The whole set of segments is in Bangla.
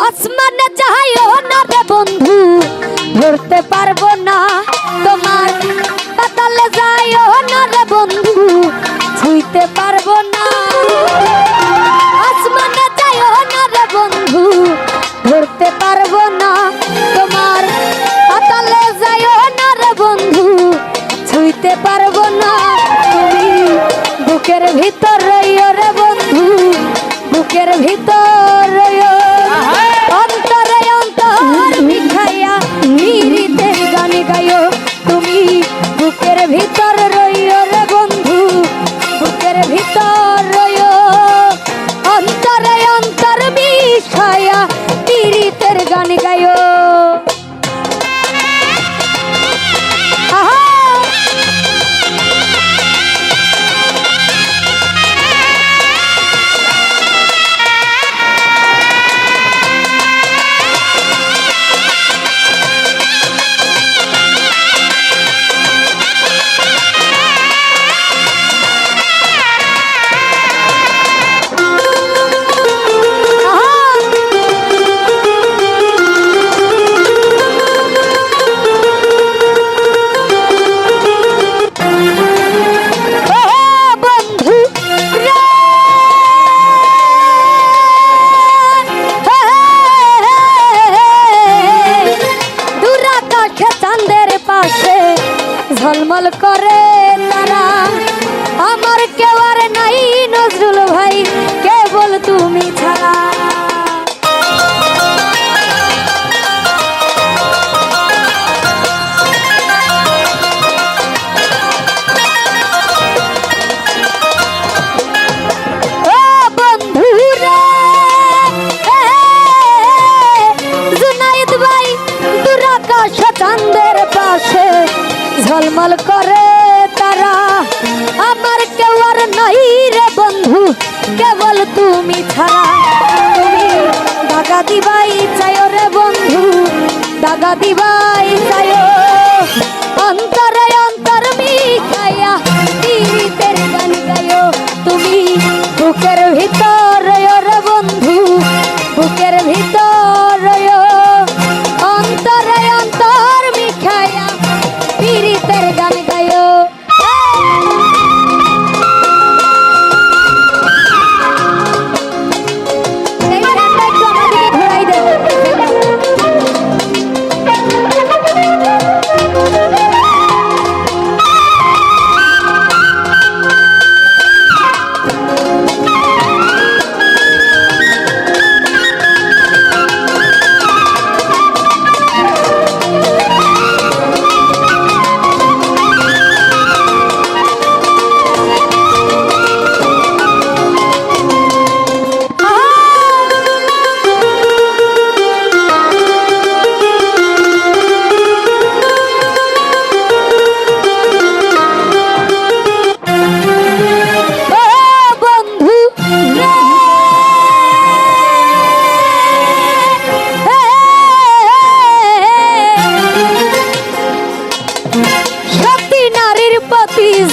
আসমানে যাইও না রে বন্ধু ধরতে পারবো না তোমার, পাতালে যাইও না রে বন্ধু ছুঁইতে পারবো না। আসমানে যাইও না রে বন্ধু ধরতে পারবো না তোমার, পাতালে যাইও না রে বন্ধু ছুঁইতে পারবো না। তুমি বুকের ভিতর রইও রে বন্ধু, বুকের ভিতর রইও, অন্তরে অন্তর মিঠাইয়া পীড়িতের গান গাইও। তুমি বুকের ভিতর রইও রে বন্ধু, বুকের ভিতর রইও, অন্তরে অন্তর মিঠাইয়া পীড়িতের গান গাইও। ঝলমল করে তারা, আমার কেউ আর নাই নজরুল ভাই কেবল তুমি ছাড়া। ও বন্ধুরা জুনাইদ ভাই দুরাকাশ চাঁদের পাশে ঝলমল করে তারা, আমার কেউ আর নাই রে বন্ধু কেবল তুমি ছাড়া। তুমি দাগা দিবাই চাইও রে বন্ধু, দাগা দিবাই চাইও, অন্তরে অন্তর মিঠাইয়া পীড়িতের গান গাইও। তুমি বুকের ভিতর রইও রে বন্ধু, বুকের ভিতর রইও, অন্তরে অন্তর মিঠাইয়া পীড়িতের গান গাইও। এই গানটা একটু আমাদেরকে ঘুরাই দেব।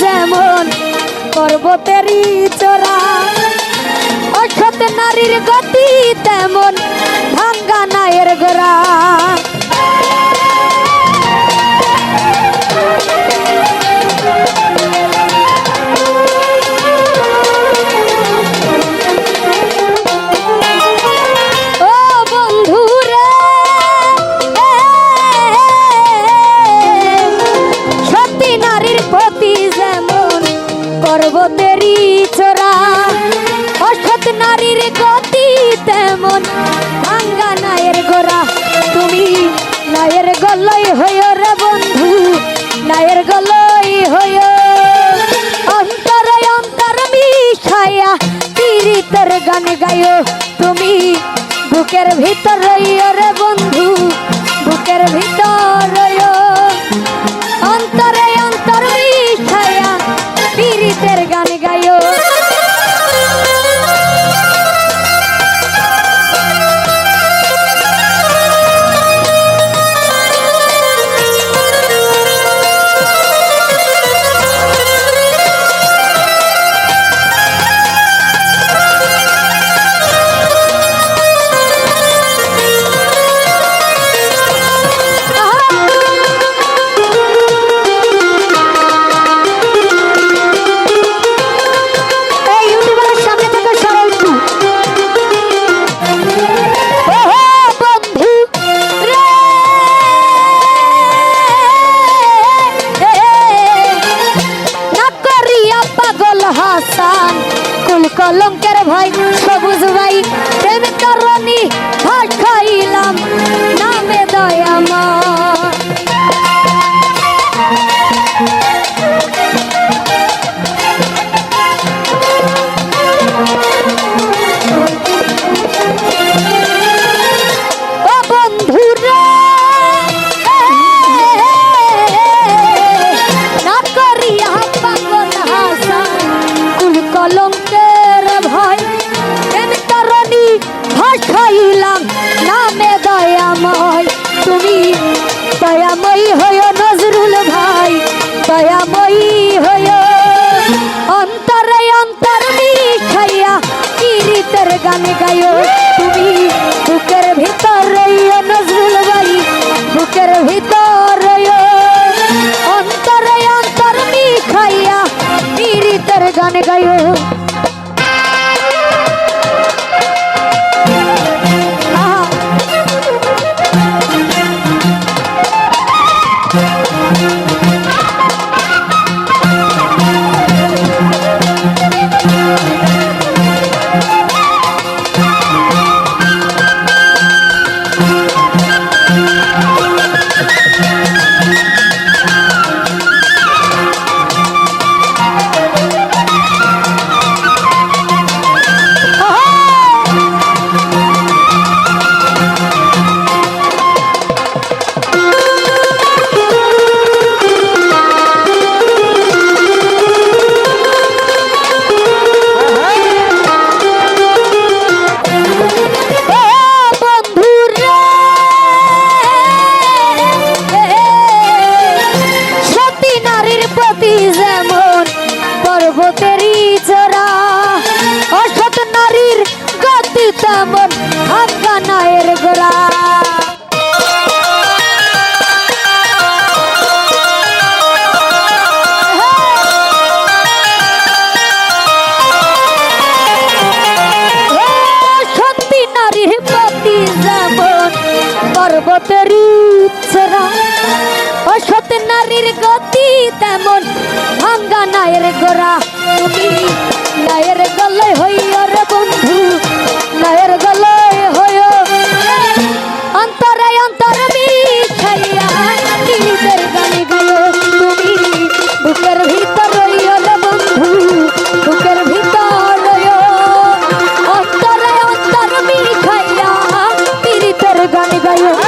যেমন পর্বতেরই চোরা, অসৎ নারীর গতি তেমন ভাঙ্গা নায়ের গোরা। পর্বতেরই চোরা, অসৎ নারীর গতি তেমন ভাঙ্গা নায়ের গোরা। তুমি নায়ের গলই হইও রে বন্ধু, নায়ের গলই হইও, অন্তরে অন্তর মিশাইয়া পীড়িতের গান গাইও। তুমি বুকের ভিতর রইও রে বন্ধু, বুকের ভিতর রইও, অন্তরে অন্তর মিশাইয়া পীড়িতের গান গাইও। গায়ো তুমি বুকের ভিতর রইও নজরুল ভাই বুকের ভিতর রইও অন্তরে অন্তর মিখাইয়া পীড়িতের গান গায়ো তেমন আফগানায়ের গোরা সত্যি নারীর প্রতি যেমন পর্বতের ইচ্ছরা অসৎ নারীর গতি তেমন ভাঙ্গা নায়ের গোরা তুমি নায়ের গলে হইও রে বন্ধু নায়ের গলে হইও অন্তরে অন্তর মিঠাইয়া নিজের গানে গায়ো তুমি বুকের ভিতর রইও রে বন্ধু বুকের ভিতর রইও অন্তরে অন্তর মিঠাইয়া পীড়িতের গানে গায়ো